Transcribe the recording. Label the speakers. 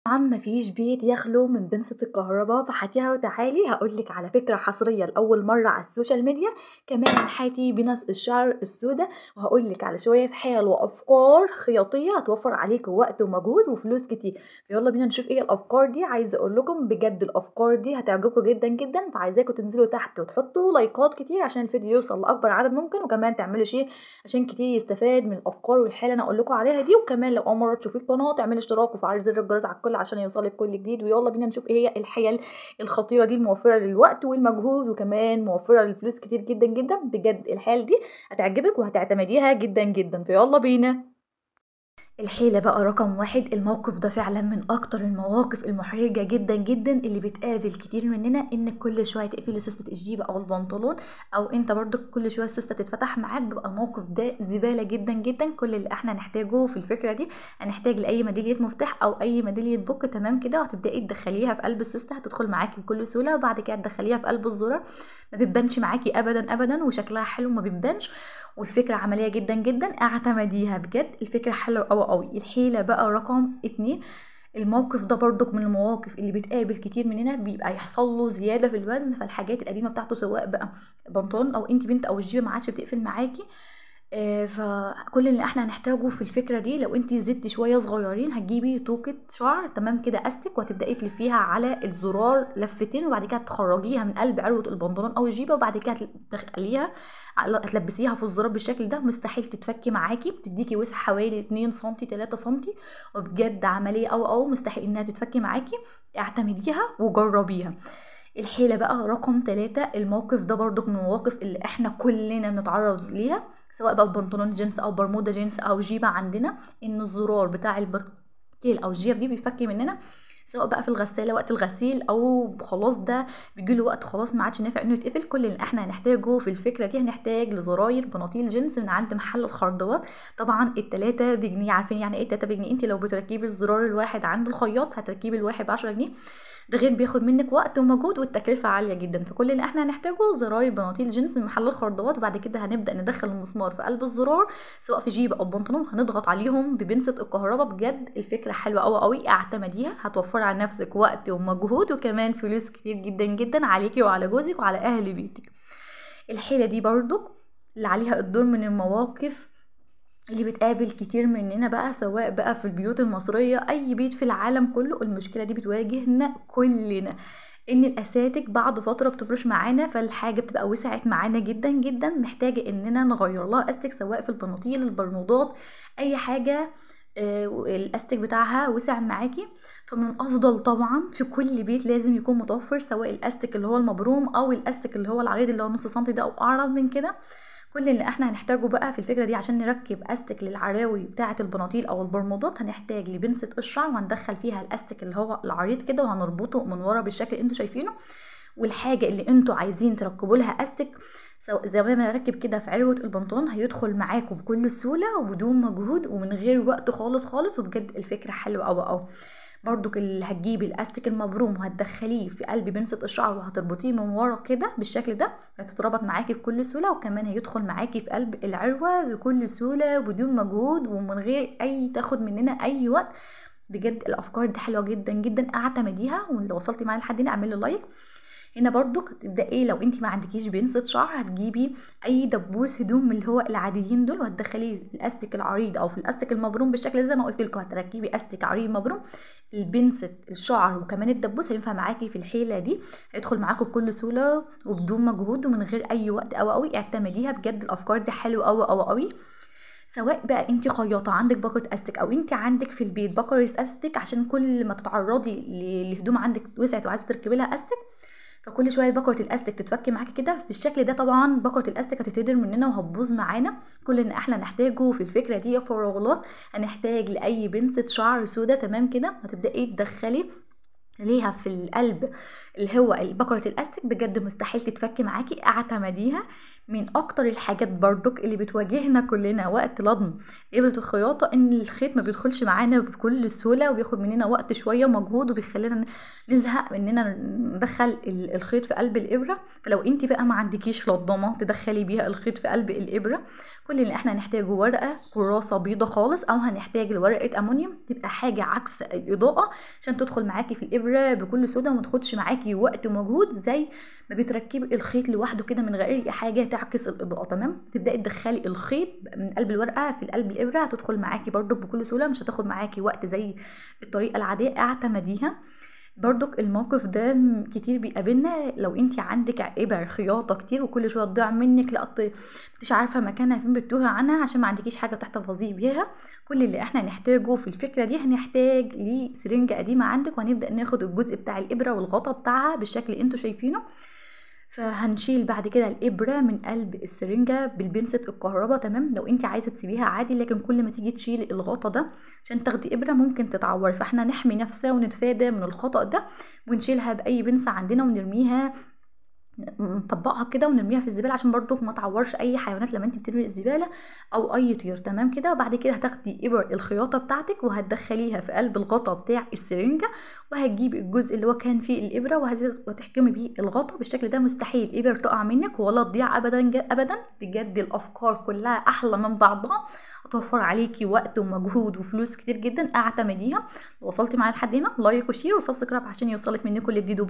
Speaker 1: طبعًا ما فيش بيت يخلو من بنسة الكهربا، فهاتيها وتعالي هاقول لِك على فكرة حصرية لأول مرة على السوشيال ميديا، كمان هاتي بنس الشعر السودا، وهاقول لِك على شوية حيل وأفكار خياطية هتوفّر عليكم وقت ومجهود وفلوس كتير، فيالّا بينا نشوف إيه الأفكار دي. عايزة أقول لكم بجد الأفكار دي هتعجبكم جدًا، جدًا، فعايزاكم تنزلوا تحت وتحطوا لايكات كتير عشان الفيديو يوصل لأكبر عدد ممكن، وكمان تعملوا شير عشان كتير يستفاد من الأفكار والحيل اللي أنا هاقول لكم عليها دي، وكمان لو أول مرة تشوفي القناة تعملي اشتراك وفعلي زر الجرس على الكل عشان يوصلِك كل جديد. ويالّا بينا نشوف إيه هي الحيل الخطيرة دي الموفرة للوقت والمجهود وكمان موفرة للفلوس كتير جدًا، جدًا، بجد الحيل دي هتعجبِك وهتعتمديها جدًا، جدًا، فيالّا بينا. الحيلة بقى رقم 1، الموقف ده فعلًا من أكتر المواقف المحرجة جدًا، جدًا اللي بتقابل كتير مننا، إنِّك كل شوية تقفلي سوستة الجيبة أو البنطلون، أو أنت برضك كل شوية السوستة تتفتح معاك، بيبقى الموقف ده زبالة جدًا، جدًا. كل اللي إحنا هنحتاجه في الفكرة دي، هنحتاج لأي ميدالية مفتاح أو أي ميدالية بوك تمام كده، وهتبدئي تدخليها في قلب السوستة هتدخل معاكِ بكل سهولة، وبعد كده تدخليها في قلب الزرار، ما بتبانش معاكِ أبدًا، أبدًا، وشكلها حلو ما بيبانش، والفكرة عملية جدًا، جدًا، اعتمديها بجد الفكرة حلوة أوي، أوي. الحيلة بقى رقم 2، الموقف ده برضك من المواقف اللي بتقابل كتير مننا، بيبقى يحصل له زيادة في الوزن، فالحاجات القديمة بتاعته سواء بقى بنطلون أو أنتِ بنت أو الجيبة ما عادش بتقفل معاكِ، فكل اللي إحنا هنحتاجه في الفكرة دي، لو أنتِ زدتِ شوية صغيرين هتجيبي توكة شعر تمام كده أستك، وهتبدئي تلفيها على الزرار لفتين، وبعد كده تخرجيها من قلب عروة البنطلون أو الجيبة، وبعد كده تخليها هتلبسيها في الزرار بالشكل ده، مستحيل تتفكي معاكي، بتديكي وسع حوالي 2 سنتي 3 سنتي، وبجد عملية أو مستحيل إنها تتفكي معاكي، اعتمديها وجربيها. الحيلة بقى رقم 3، الموقف ده برضك من المواقف اللي احنا كلنا بنتعرض ليها، سواء بقى بنطلون جينز او برمودا جينز او جيبة عندنا، ان الزرار بتاع البنطيل او الجيب دي بيتفك مننا، سواء بقى في الغسالة وقت الغسيل او خلاص ده بيجيله وقت خلاص ما عادش نافع انه يتقفل. كل اللي احنا هنحتاجه في الفكرة دي هنحتاج لزراير بناطيل جينز من عند محل الخردوات، طبعا التلاتة بجنيه. عارفين يعني ايه التلاتة بجنيه؟ انت لو بتركبي الزرار الواحد عند الخياط هتركبي الواحد ب10 جنيه، ده غير بياخد منك وقت ومجهود والتكلفة عالية جدا. فكل اللي احنا هنحتاجه زراير بناطيل جينز من محل الخردوات، وبعد كده هنبدأ ندخل المسمار في قلب الزرار سواء في جيب او بنطلون، هنضغط عليهم ببنسة الكهرباء. بجد الفكرة حلوة قوي قوي، اعتمديها هتوفري على نفسك وقت ومجهود وكمان فلوس كتير جدا جدا عليكي وعلى جوزك وعلى اهل بيتك. الحيلة دي برضو اللي عليها الدور من المواقف اللي بتقابل كتير مننا بقى، سواء بقى في البيوت المصرية أي بيت في العالم كله، المشكلة دي بتواجهنا كلنا، ان الاساتك بعد فتره بتبرش معانا، فالحاجه بتبقى وسعت معانا جدا جدا، محتاجه اننا نغير لها استك سواء في البناطيل البرنوضات اي حاجه، الاستك بتاعها وسع معاكي. فمن افضل طبعا في كل بيت لازم يكون متوفر سواء الاستك اللي هو المبروم او الاستك اللي هو العريض اللي هو نص سنتي ده او اعرض من كده. كل اللي احنا هنحتاجه بقى في الفكرة دي عشان نركب استك للعراوي بتاعة البناطيل او البرمودات، هنحتاج لبنسة الشعر وهندخل فيها الاستك اللي هو العريض كده وهنربطه من ورا بالشكل اللي انتوا شايفينه. والحاجة اللي انتوا عايزين تركبوا لها استك سواء زي ما ركب كده في عروة البنطلون هيدخل معاكم بكل سهولة وبدون مجهود ومن غير وقت خالص خالص، وبجد الفكرة حلوة أوي. برضو اللي هتجيبي الاستيك المبروم وهتدخليه في قلب بنسة الشعر وهتربطيه من ورا كده بالشكل ده، هتتربط معاكي بكل سهوله وكمان هيدخل معاكي في قلب العروه بكل سهوله وبدون مجهود ومن غير اي تاخد مننا اي وقت. بجد الافكار دي حلوه جدا جدا، اعتمديها. ولو وصلتي معايا لحد هنا اعملي لايك. هنا برضو هتبداي لو انت ما عندكيش بنسة شعر هتجيبي اي دبوس هدوم من اللي هو العاديين دول وهتدخليه في الاستيك العريض او في الاستيك المبروم بالشكل زي ما قلت لكم، هتركبي استيك عريض مبروم، البنسة الشعر وكمان الدبوس هينفع معاكي في الحيلة دي، هيدخل معاكم بكل سهولة وبدون مجهود ومن غير اي وقت قوي. اعتمديها بجد الافكار دي حلوه قوي. سواء بقى انت خياطه عندك بكره استك او انت عندك في البيت بكره استك، عشان كل ما تتعرضي لهدوم عندك وسعت وعايزه تركبي لها استك فكل شويه بكره الاستك تتفك معاكي كده بالشكل ده، طبعا بكره الاستك هتتهدر مننا وهتبوظ معانا. كل اللي احنا نحتاجه في الفكره دي فراغات، هنحتاج لاي بنسة شعر سودا تمام كده، هتبداي تدخلي ليها في القلب اللي هو بكرة الاستك، بجد مستحيل تتفك معاكي، اعتمديها. من اكتر الحاجات برضك اللي بتواجهنا كلنا وقت لضم ابرة الخياطة ان الخيط ما بيدخلش معانا بكل سهولة، وبياخد مننا وقت شوية ومجهود، وبيخلينا نزهق اننا ندخل الخيط في قلب الابرة. فلو انت بقى ما عندكيش لضمة تدخلي بيها الخيط في قلب الابرة، كل اللي احنا هنحتاجه ورقة كراسة بيضة خالص، او هنحتاج لورقة امونيوم تبقى حاجة عكس الاضاءة عشان تدخل معاكي في الابرة بكل سهولة وما تاخدش معاكي وقت ومجهود، زي ما بتركبي الخيط لوحده كده من غير اي حاجه تعكس الاضاءه. تمام، تبداي تدخلي الخيط من قلب الورقه في قلب الابره، هتدخل معاكي برضو بكل سهوله، مش هتاخد معاكي وقت زي الطريقه العاديه. اعتمديها برضك. الموقف ده كتير بيقابلنا لو انت عندك ابر خياطه كتير وكل شويه تضيع منك، لا مش عارفه مكانها فين، بتتوهي عنها عشان ما عندكيش حاجه تحتفظي بيها. كل اللي احنا هنحتاجه في الفكره دي، هنحتاج لسرنجه قديمه عندك، وهنبدا ناخد الجزء بتاع الابره والغطا بتاعها بالشكل اللي انتوا شايفينه. فهنشيل بعد كده الابره من قلب السرنجه بالبنسة الكهرباء. تمام، لو انت عايزه تسيبيها عادي، لكن كل ما تيجي تشيلي الغطا ده عشان تاخدي ابره ممكن تتعور، فاحنا نحمي نفسنا ونتفادى من الخطأ ده، ونشيلها باي بنسة عندنا ونرميها، نطبقها كده ونرميها في الزباله عشان برضو ما تعورش اي حيوانات لما انت بترمي الزباله او اي طير. تمام كده. وبعد كده هتاخدي ابر الخياطه بتاعتك وهتدخليها في قلب الغطا بتاع السرنجه، وهتجيبي الجزء اللي هو كان فيه الابره وهتحكمي بيه الغطا بالشكل ده. مستحيل الابر تقع منك ولا تضيع ابدا ابدا. بجد الافكار كلها احلى من بعضها، هتوفر عليكي وقت ومجهود وفلوس كتير جدا. اعتمديها. لو وصلتي معايا لحد هنا، لايك وشير وسبسكرايب عشان يوصلك مني كل جديد.